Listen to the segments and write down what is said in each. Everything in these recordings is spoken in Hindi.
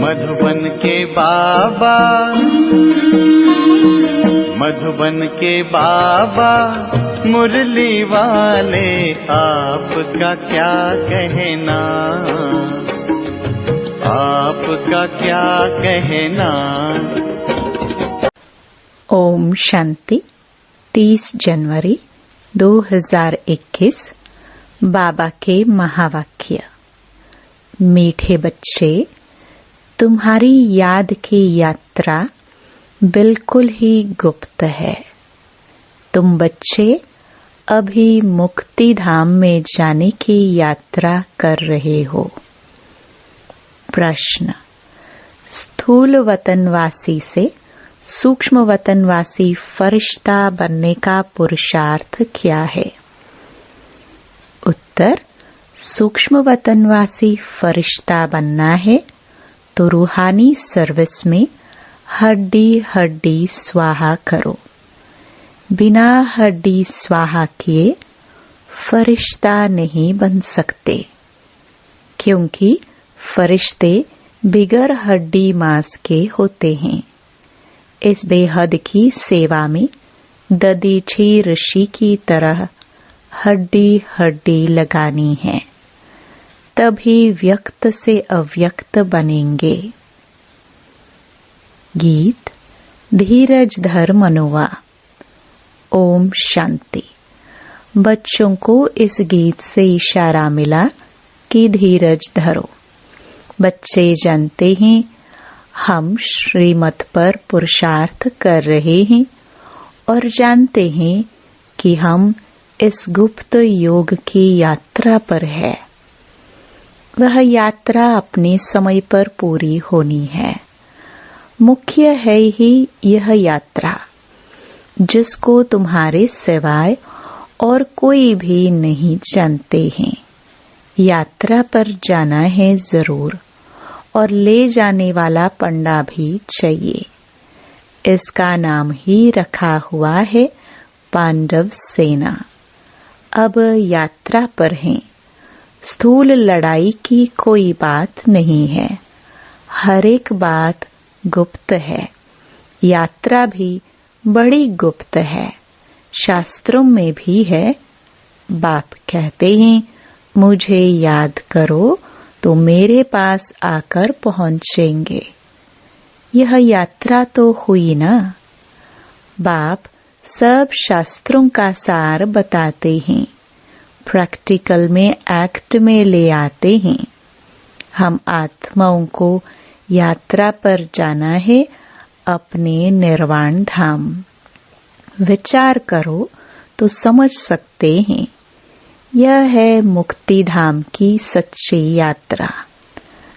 मधुबन के बाबा, मधुबन के बाबा मुरली वाले, आपका क्या कहना, आपका क्या कहना। ओम शांति। 30 जनवरी 2021 बाबा के महावाक्य। मीठे बच्चे, तुम्हारी याद की यात्रा बिल्कुल ही गुप्त है। तुम बच्चे अभी मुक्ति धाम में जाने की यात्रा कर रहे हो। प्रश्न, स्थूल वतनवासी से सूक्ष्म वतनवासी फरिश्ता बनने का पुरुषार्थ क्या है? उत्तर, सूक्ष्म वतनवासी फरिश्ता बनना है तो रूहानी सर्विस में हड्डी हड्डी स्वाहा करो। बिना हड्डी स्वाहा किए फरिश्ता नहीं बन सकते, क्योंकि फरिश्ते बिगर हड्डी मांस के होते हैं। इस बेहद की सेवा में ददीची ऋषि की तरह हड्डी हड्डी लगानी है, तभी व्यक्त से अव्यक्त बनेंगे। गीत धीरज धर मनोवा। ओम शांति। बच्चों को इस गीत से इशारा मिला कि धीरज धरो। बच्चे जानते हैं हम श्रीमत पर पुरुषार्थ कर रहे हैं और जानते हैं कि हम इस गुप्त योग की यात्रा पर है। वह यात्रा अपने समय पर पूरी होनी है। मुख्य है ही यह यात्रा, जिसको तुम्हारे सिवाय और कोई भी नहीं जानते हैं। यात्रा पर जाना है जरूर, और ले जाने वाला पंडा भी चाहिए। इसका नाम ही रखा हुआ है पांडव सेना। अब यात्रा पर हैं। स्थूल लड़ाई की कोई बात नहीं है। हर एक बात गुप्त है। यात्रा भी बड़ी गुप्त है। शास्त्रों में भी है। बाप कहते हैं, मुझे याद करो तो मेरे पास आकर पहुंचेंगे। यह यात्रा तो हुई ना। बाप सब शास्त्रों का सार बताते हैं, प्रैक्टिकल में एक्ट में ले आते हैं। हम आत्माओं को यात्रा पर जाना है अपने निर्वाण धाम। विचार करो तो समझ सकते हैं। यह है मुक्ति धाम की सच्ची यात्रा।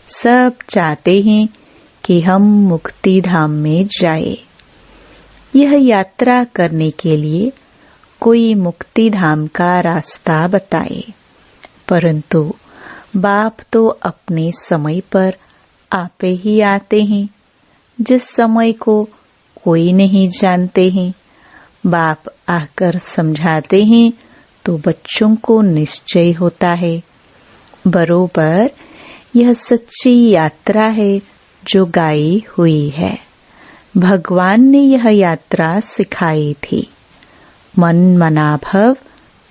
सब चाहते हैं कि हम मुक्ति धाम में जाए। यह यात्रा करने के लिए कोई मुक्ति धाम का रास्ता बताए, परंतु बाप तो अपने समय पर आपे ही आते हैं, जिस समय को कोई नहीं जानते हैं। बाप आकर समझाते हैं तो बच्चों को निश्चय होता है। बरोबर यह सच्ची यात्रा है जो गाई हुई है। भगवान ने यह यात्रा सिखाई थी। मन मना भव,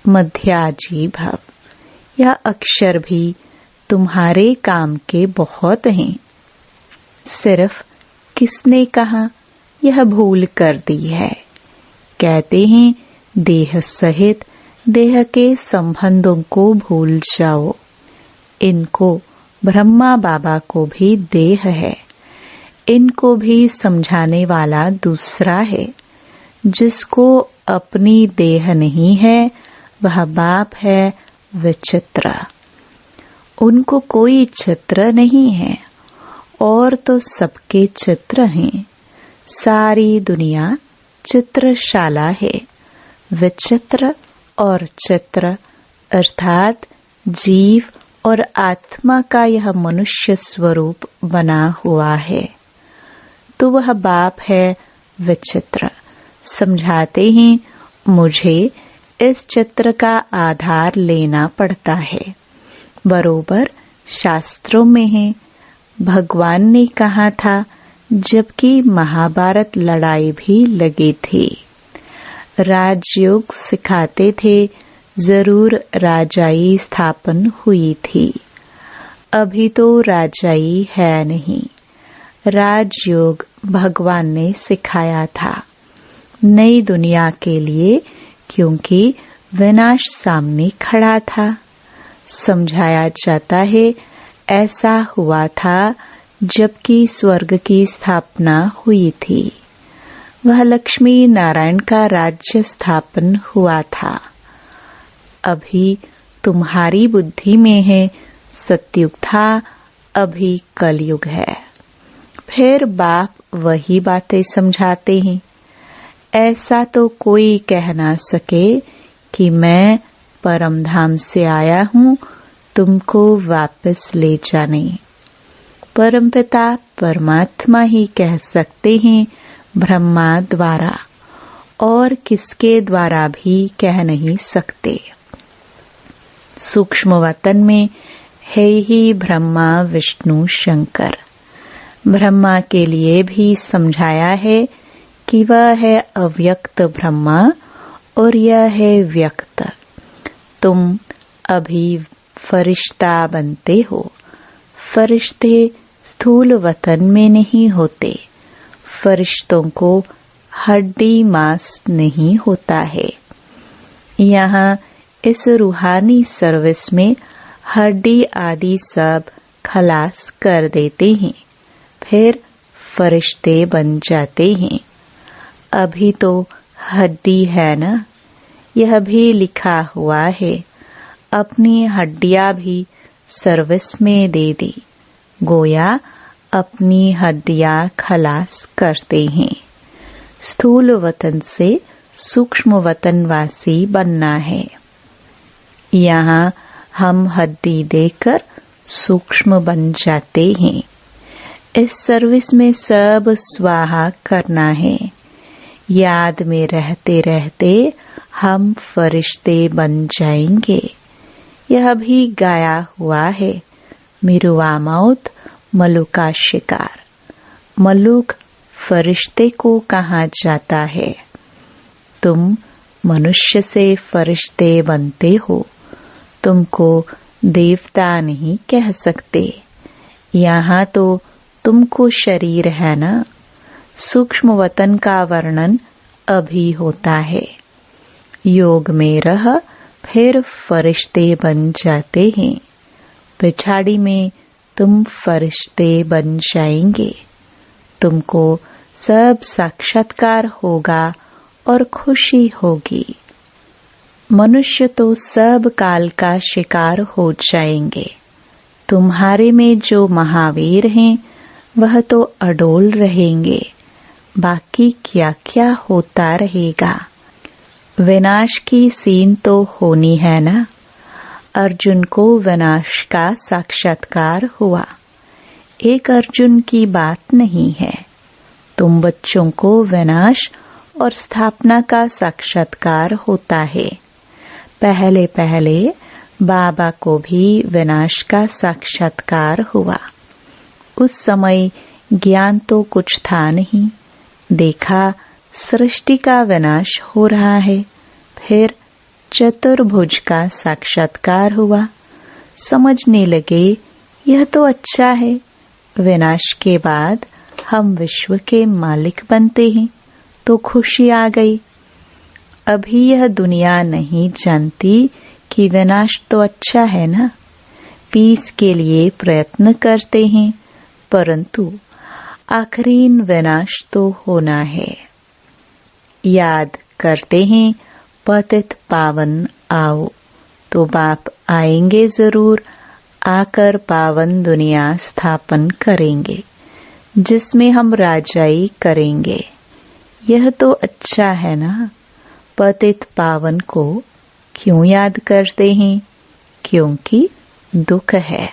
मध्याजी भव। यह अक्षर भी तुम्हारे काम के बहुत हैं। सिर्फ किसने कहा यह भूल कर दी है। कहते हैं देह सहित देह के संबंधों को भूल जाओ। इनको ब्रह्मा बाबा को भी देह है। इनको भी समझाने वाला दूसरा है। जिसको अपनी देह नहीं है वह बाप है विचित्र। उनको कोई चित्र नहीं है, और तो सबके चित्र हैं। सारी दुनिया चित्रशाला है। विचित्र और चित्र अर्थात जीव और आत्मा का यह मनुष्य स्वरूप बना हुआ है। तो वह बाप है विचित्र। समझाते हैं मुझे इस चित्र का आधार लेना पड़ता है। बरोबर शास्त्रों में है, भगवान ने कहा था, जबकि महाभारत लड़ाई भी लगी थी। राजयोग सिखाते थे, जरूर राजाई स्थापन हुई थी। अभी तो राजाई है नहीं। राजयोग भगवान ने सिखाया था नई दुनिया के लिए, क्योंकि विनाश सामने खड़ा था। समझाया जाता है, ऐसा हुआ था जबकि स्वर्ग की स्थापना हुई थी। वह लक्ष्मी नारायण का राज्य स्थापन हुआ था। अभी तुम्हारी बुद्धि में है सतयुग था, अभी कलयुग है। फिर बाप वही बातें समझाते हैं। ऐसा तो कोई कह ना सके कि मैं परम धाम से आया हूँ, तुमको वापस ले जाने। परमपिता परमात्मा ही कह सकते हैं, ब्रह्मा द्वारा, और किसके द्वारा भी कह नहीं सकते। सूक्ष्म वतन में है ही ब्रह्मा विष्णु शंकर। ब्रह्मा के लिए भी समझाया है कि वह है अव्यक्त ब्रह्मा और यह है व्यक्त। तुम अभी फरिश्ता बनते हो। फरिश्ते स्थूल वतन में नहीं होते। फरिश्तों को हड्डी मांस नहीं होता है। यहाँ इस रूहानी सर्विस में हड्डी आदि सब खलास कर देते हैं, फिर फरिश्ते बन जाते हैं। अभी तो हड्डी है ना, यह भी लिखा हुआ है। अपनी हड्डियां भी सर्विस में दे दी, गोया अपनी हड्डियां खलास करते हैं। स्थूल वतन से सूक्ष्म वतनवासी बनना है। यहाँ हम हड्डी देकर सूक्ष्म बन जाते हैं। इस सर्विस में सब स्वाहा करना है। याद में रहते रहते हम फरिश्ते बन जाएंगे। यह भी गाया हुआ है, मिरुआ मौत मलुक का शिकार। मलुक फरिश्ते को कहा जाता है। तुम मनुष्य से फरिश्ते बनते हो, तुमको देवता नहीं कह सकते। यहाँ तो तुमको शरीर है ना। सूक्ष्म वतन का वर्णन अभी होता है। योग में रह फिर फरिश्ते बन जाते हैं। पिछाड़ी में तुम फरिश्ते बन जाएंगे। तुमको सब साक्षात्कार होगा और खुशी होगी। मनुष्य तो सब काल का शिकार हो जाएंगे। तुम्हारे में जो महावीर हैं वह तो अडोल रहेंगे। बाकी क्या क्या होता रहेगा। विनाश की सीन तो होनी है ना। अर्जुन को विनाश का साक्षात्कार हुआ। एक अर्जुन की बात नहीं है। तुम बच्चों को विनाश और स्थापना का साक्षात्कार होता है। पहले पहले बाबा को भी विनाश का साक्षात्कार हुआ। उस समय ज्ञान तो कुछ था नहीं। देखा सृष्टि का विनाश हो रहा है। फिर चतुर्भुज का साक्षात्कार हुआ। समझने लगे यह तो अच्छा है। विनाश के बाद हम विश्व के मालिक बनते हैं, तो खुशी आ गई। अभी यह दुनिया नहीं जानती कि विनाश तो अच्छा है ना। पीस के लिए प्रयत्न करते हैं, परंतु आखिरी विनाश तो होना है। याद करते हैं पतित पावन आओ, तो बाप आएंगे जरूर। आकर पावन दुनिया स्थापन करेंगे, जिसमें हम राजाई करेंगे। यह तो अच्छा है ना। पतित पावन को क्यों याद करते हैं? क्योंकि दुख है।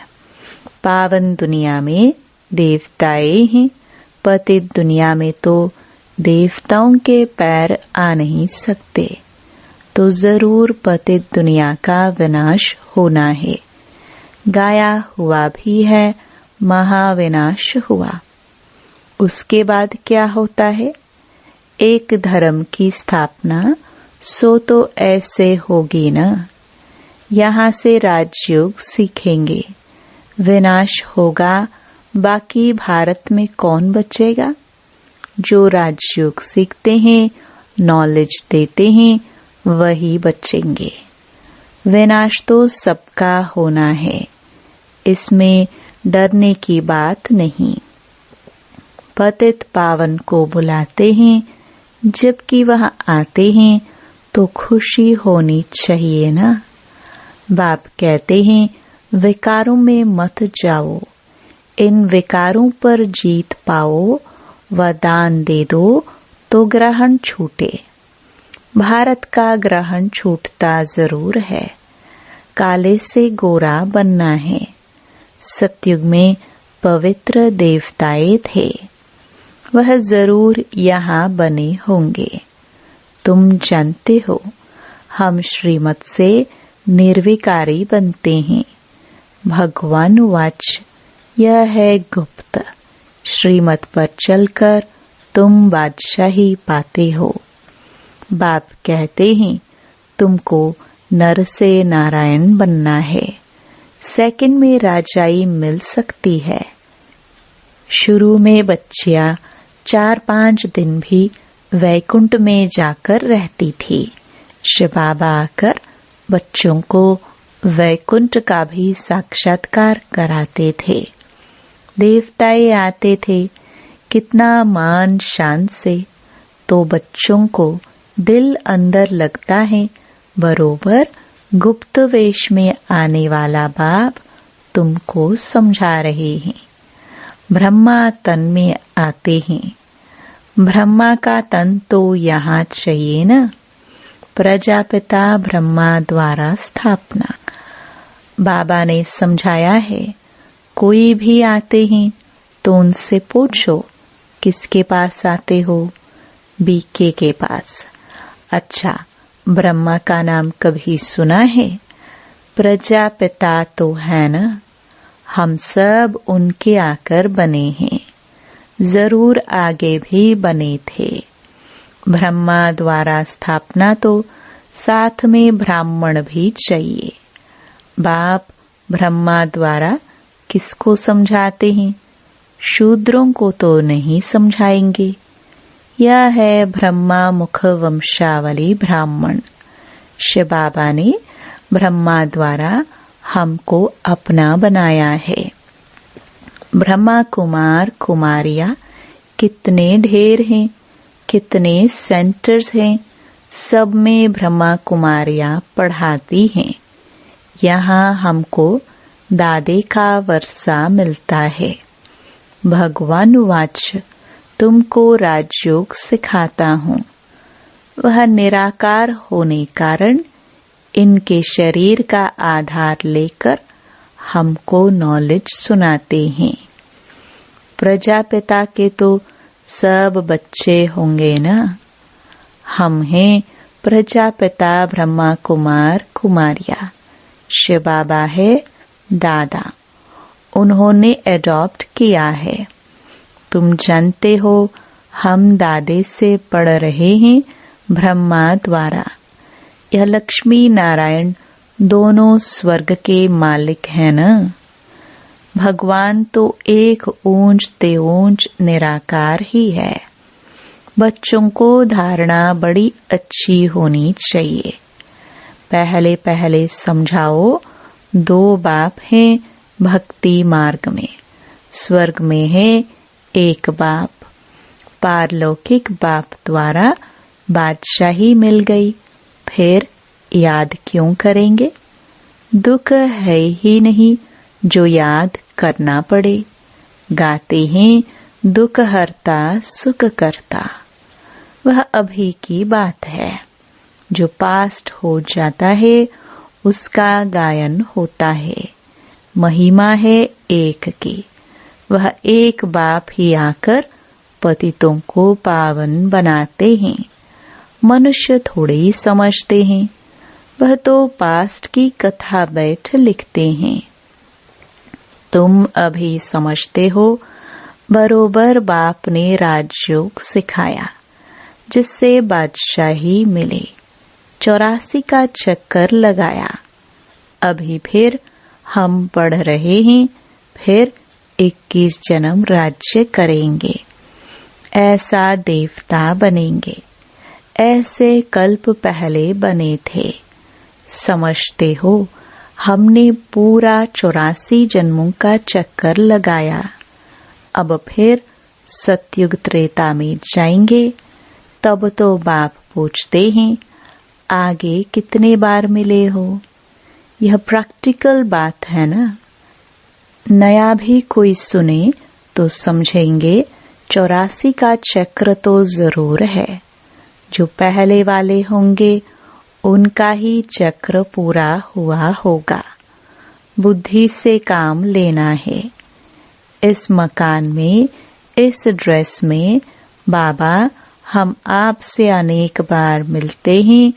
पावन दुनिया में देवताएं हैं। पतित दुनिया में तो देवताओं के पैर आ नहीं सकते। तो जरूर पतित दुनिया का विनाश होना है। गाया हुआ भी है, महाविनाश हुआ। उसके बाद क्या होता है? एक धर्म की स्थापना सो तो ऐसे होगी न। यहाँ से राजयोग सीखेंगे, विनाश होगा, बाकी भारत में कौन बचेगा? जो राजयोग सीखते हैं, नॉलेज देते हैं, वही बचेंगे। विनाश तो सबका होना है, इसमें डरने की बात नहीं। पतित पावन को बुलाते हैं, जबकि वह आते हैं तो खुशी होनी चाहिए ना। बाप कहते हैं विकारों में मत जाओ, इन विकारों पर जीत पाओ, वरदान दे दो तो ग्रहण छूटे। भारत का ग्रहण छूटता जरूर है, काले से गोरा बनना है। सतयुग में पवित्र देवताएं थे, वह जरूर यहाँ बने होंगे। तुम जानते हो हम श्रीमत से निर्विकारी बनते हैं। भगवान वाच यह है गुप्त, श्रीमत पर चलकर तुम बादशाही पाते हो। बाप कहते हैं तुमको नर से नारायण बनना है, सेकंड में राजाई मिल सकती है। शुरू में बच्चियां 4-5 दिन भी वैकुंठ में जाकर रहती थी। शिव बाबा आकर बच्चों को वैकुंठ का भी साक्षात्कार कराते थे। देवताएं आते थे, कितना मान शान से, तो बच्चों को दिल अंदर लगता है बरोबर गुप्त वेश में आने वाला बाप तुमको समझा रहे हैं। ब्रह्मा तन में आते हैं, ब्रह्मा का तन तो यहाँ चाहिए ना। प्रजापिता ब्रह्मा द्वारा स्थापना। बाबा ने समझाया है, कोई भी आते हैं तो उनसे पूछो किसके पास आते हो? बीके के पास। अच्छा, ब्रह्मा का नाम कभी सुना है? प्रजापिता तो है ना, हम सब उनके आकर बने हैं, जरूर आगे भी बने थे। ब्रह्मा द्वारा स्थापना तो साथ में ब्राह्मण भी चाहिए। बाप ब्रह्मा द्वारा किसको समझाते हैं? शूद्रों को तो नहीं समझाएंगे। यह है ब्रह्मा मुख वंशावली ब्राह्मण। शिव बाबा ने ब्रह्मा द्वारा हमको अपना बनाया है। ब्रह्मा कुमार कुमारियां कितने ढेर हैं, कितने सेंटर्स हैं, सब में ब्रह्मा कुमारियां पढ़ाती हैं। यहाँ हमको दादे का वर्षा मिलता है। भगवान वाच तुमको राजयोग सिखाता हूँ। वह निराकार होने कारण इनके शरीर का आधार लेकर हमको नॉलेज सुनाते हैं। प्रजापिता के तो सब बच्चे होंगे ना। हम हैं प्रजापिता ब्रह्मा कुमार कुमारिया। शिव बाबा है दादा, उन्होंने एडॉप्ट किया है। तुम जानते हो हम दादे से पढ़ रहे हैं ब्रह्मा द्वारा। यह लक्ष्मी नारायण दोनों स्वर्ग के मालिक हैं न। भगवान तो एक ऊंच ते ऊंच निराकार ही है। बच्चों को धारणा बड़ी अच्छी होनी चाहिए। पहले पहले समझाओ, 2 बाप हैं भक्ति मार्ग में। स्वर्ग में है एक बाप, पारलौकिक बाप द्वारा बादशाही मिल गई, फिर याद क्यों करेंगे? दुख है ही नहीं जो याद करना पड़े। गाते हैं दुख हरता सुख करता। वह अभी की बात है। जो पास्ट हो जाता है उसका गायन होता है। महिमा है एक की। वह एक बाप ही आकर पतितों को पावन बनाते हैं। मनुष्य थोड़े ही समझते हैं। वह तो पास्ट की कथा बैठ लिखते हैं। तुम अभी समझते हो बरोबर बाप ने राजयोग सिखाया जिससे बादशाही मिली, 84 का चक्कर लगाया। अभी फिर हम पढ़ रहे हैं, फिर 21 जन्म राज्य करेंगे, ऐसा देवता बनेंगे, ऐसे कल्प पहले बने थे। समझते हो, हमने पूरा 84 जन्मों का चक्कर लगाया। अब फिर सतयुग त्रेता में जाएंगे, तब तो बाप पूछते हैं आगे कितने बार मिले हो। यह प्रैक्टिकल बात है ना। नया भी कोई सुने तो समझेंगे 84 का चक्र तो जरूर है। जो पहले वाले होंगे उनका ही चक्र पूरा हुआ होगा। बुद्धि से काम लेना है। इस मकान में, इस ड्रेस में बाबा हम आपसे अनेक बार मिलते हैं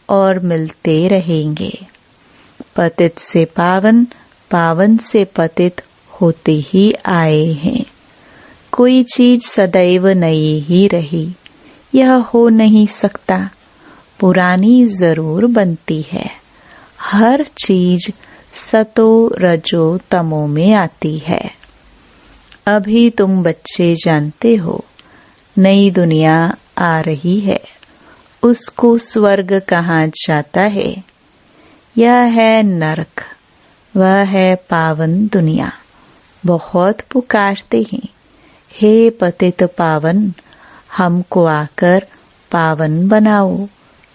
और मिलते रहेंगे। पतित से पावन, पावन से पतित होते ही आए हैं। कोई चीज सदैव नई ही रही, यह हो नहीं सकता। पुरानी जरूर बनती है। हर चीज सतो रजो तमो में आती है। अभी तुम बच्चे जानते हो नई दुनिया आ रही है, उसको स्वर्ग कहा जाता है। यह है नरक, वह है पावन दुनिया। बहुत पुकारते हैं, हे पतित पावन, हमको आकर पावन बनाओ,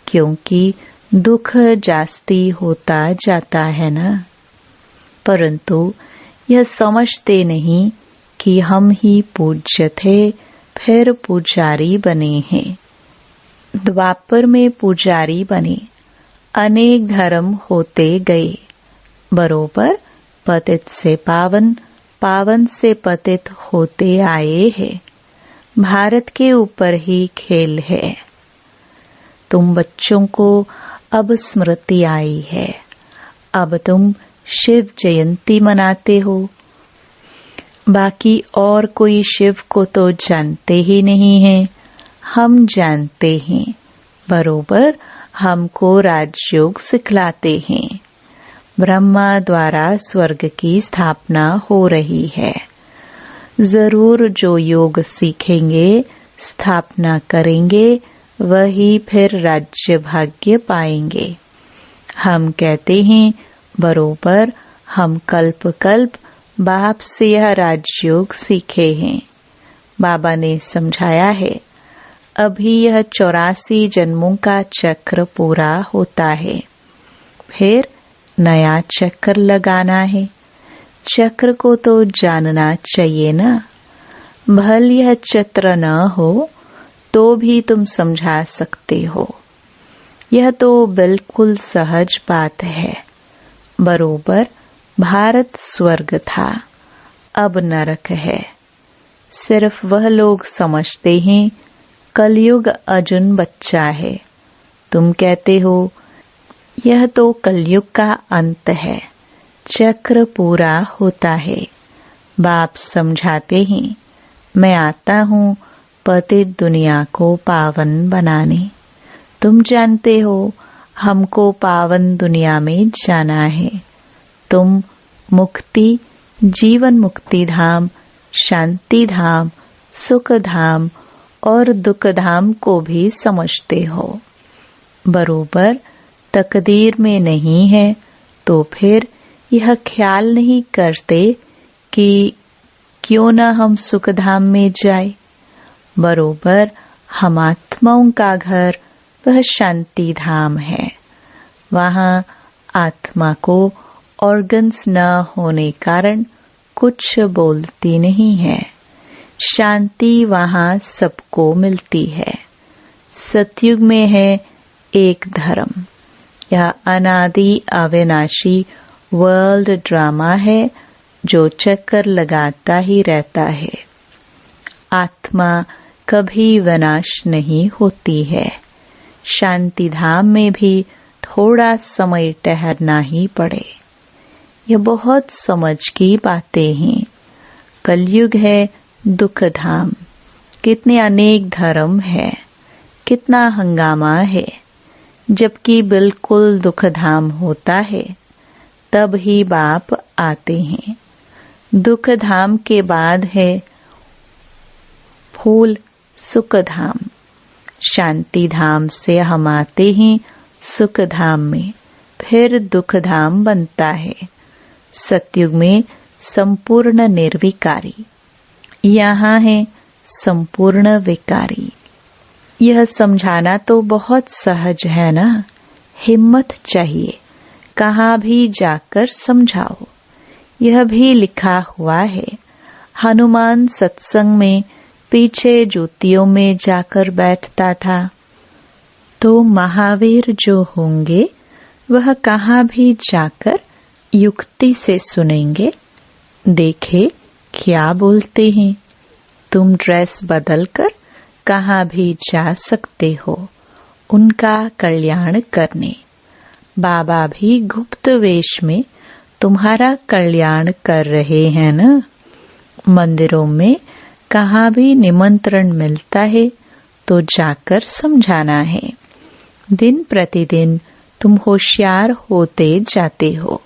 क्योंकि दुख जास्ती होता जाता है ना। परंतु यह समझते नहीं कि हम ही पूज्य थे, फिर पुजारी बने हैं। द्वापर में पुजारी बने, अनेक धर्म होते गए। बरोबर पतित से पावन, पावन से पतित होते आए हैं। भारत के ऊपर ही खेल है। तुम बच्चों को अब स्मृति आई है। अब तुम शिव जयंती मनाते हो। बाकी और कोई शिव को तो जानते ही नहीं है। हम जानते हैं। बरोबर हमको राजयोग सिखलाते हैं। ब्रह्मा द्वारा स्वर्ग की स्थापना हो रही है। जरूर जो योग सीखेंगे, स्थापना करेंगे, वही फिर राज्य भाग्य पाएंगे। हम कहते हैं बरोबर हम कल्प कल्प बाप से यह राजयोग सीखे हैं। बाबा ने समझाया है अभी यह 84 जन्मों का चक्र पूरा होता है, फिर नया चक्र लगाना है। चक्र को तो जानना चाहिए ना। भल यह चक्र न हो तो भी तुम समझा सकते हो। यह तो बिल्कुल सहज बात है। बरोबर भारत स्वर्ग था, अब नरक है। सिर्फ वह लोग समझते हैं कलयुग अजुन बच्चा है। तुम कहते हो यह तो कलयुग का अंत है, चक्र पूरा होता है। बाप समझाते हैं मैं आता हूँ पतित दुनिया को पावन बनाने। तुम जानते हो हमको पावन दुनिया में जाना है। तुम मुक्ति, जीवन मुक्ति धाम, शांति धाम, सुख धाम और दुख धाम को भी समझते हो। बरोबर तकदीर में नहीं है तो फिर यह ख्याल नहीं करते कि क्यों न हम सुख धाम में जाए। बरोबर हम आत्माओं का घर वह शांति धाम है। वहाँ आत्मा को ऑर्गन्स न होने कारण कुछ बोलती नहीं है। शांति वहाँ सबको मिलती है। सतयुग में है एक धर्म। यह अनादि अविनाशी वर्ल्ड ड्रामा है जो चक्कर लगाता ही रहता है। आत्मा कभी विनाश नहीं होती है। शांति धाम में भी थोड़ा समय ठहरना ही पड़े। ये बहुत समझ की बातें हैं। कलयुग है दुख धाम, कितने अनेक धर्म है, कितना हंगामा है। जबकि बिल्कुल दुख धाम होता है तब ही बाप आते हैं। दुख धाम के बाद है फूल सुख धाम। शांति धाम से हम आते हैं सुख धाम में, फिर दुख धाम बनता है। सतयुग में संपूर्ण निर्विकारी, यहाँ है संपूर्ण विकारी। यह समझाना तो बहुत सहज है ना। हिम्मत चाहिए, कहाँ भी जाकर समझाओ। यह भी लिखा हुआ है। हनुमान सत्संग में पीछे ज्योतियों में जाकर बैठता था, तो महावीर जो होंगे वह कहाँ भी जाकर युक्ति से सुनेंगे। देखे क्या बोलते हैं। तुम ड्रेस बदलकर कहाँ भी जा सकते हो उनका कल्याण करने। बाबा भी गुप्त वेश में तुम्हारा कल्याण कर रहे हैं ना। मंदिरों में कहाँ भी निमंत्रण मिलता है तो जाकर समझाना है। दिन प्रतिदिन तुम होशियार होते जाते हो।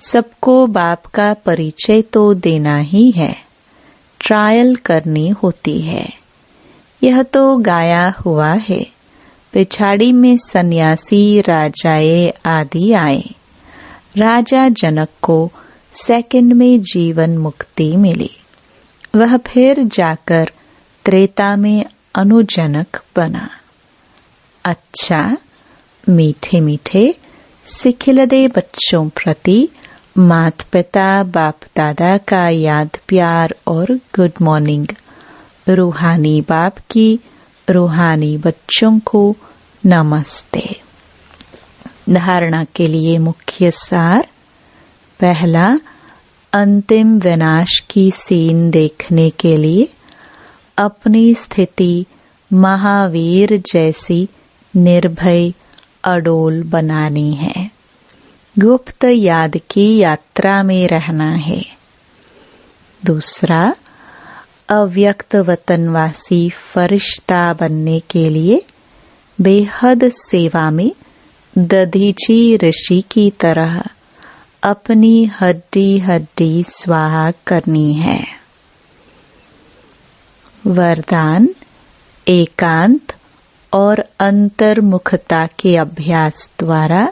सबको बाप का परिचय तो देना ही है, ट्रायल करनी होती है। यह तो गाया हुआ है। पिछाड़ी में सन्यासी राजाए आदि आए। राजा जनक को सेकंड में जीवन मुक्ति मिली। वह फिर जाकर त्रेता में अनुजनक बना। अच्छा, मीठे मीठे सिखिलदे बच्चों प्रति माता पिता बाप दादा का याद प्यार और गुड मॉर्निंग। रूहानी बाप की रूहानी बच्चों को नमस्ते। धारणा के लिए मुख्य सार। पहला, अंतिम विनाश की सीन देखने के लिए अपनी स्थिति महावीर जैसी निर्भय अडोल बनानी है। गुप्त याद की यात्रा में रहना है। दूसरा, अव्यक्त वतनवासी फरिश्ता बनने के लिए बेहद सेवा में दधीची ऋषि की तरह अपनी हड्डी हड्डी स्वाहा करनी है। वरदान, एकांत और अंतर्मुखता के अभ्यास द्वारा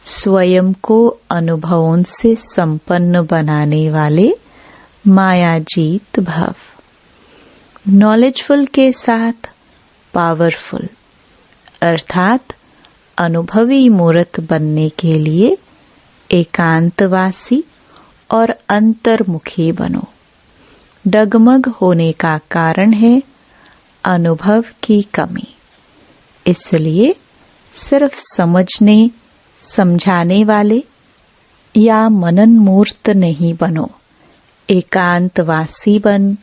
स्वयं को अनुभवों से संपन्न बनाने वाले मायाजीत भव। नॉलेजफुल के साथ पावरफुल, अर्थात अनुभवी मूर्त बनने के लिए एकांतवासी और अंतर्मुखी बनो। डगमग होने का कारण है अनुभव की कमी। इसलिए सिर्फ समझने समझाने वाले या मनन मूर्त नहीं बनो। एकांतवासी बन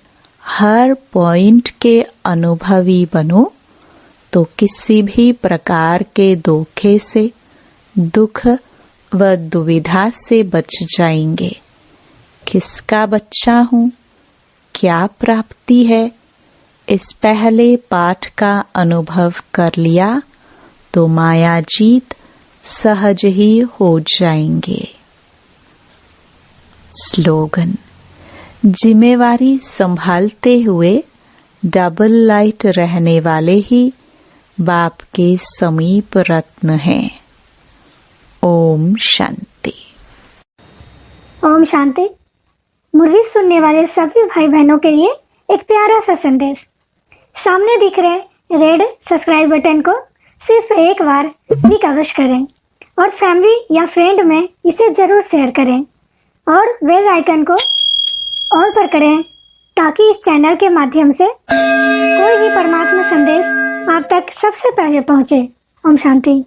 हर पॉइंट के अनुभवी बनो, तो किसी भी प्रकार के धोखे से, दुख व दुविधा से बच जाएंगे। किसका बच्चा हूँ, क्या प्राप्ति है, इस पहले पाठ का अनुभव कर लिया तो मायाजीत सहज ही हो जाएंगे। स्लोगन, जिम्मेवारी संभालते हुए डबल लाइट रहने वाले ही बाप के समीप रत्न हैं। ओम शांति। ओम शांति। मुरली सुनने वाले सभी भाई बहनों के लिए एक प्यारा सा संदेश। सामने दिख रहे रेड सब्सक्राइब बटन को सिर्फ एक बार क्लिक अवश्य करें और फैमिली या फ्रेंड में इसे जरूर शेयर करें और बेल आइकन को ऑल पर करें, ताकि इस चैनल के माध्यम से कोई भी परमात्मा संदेश आप तक सबसे पहले पहुंचे। ओम शांति।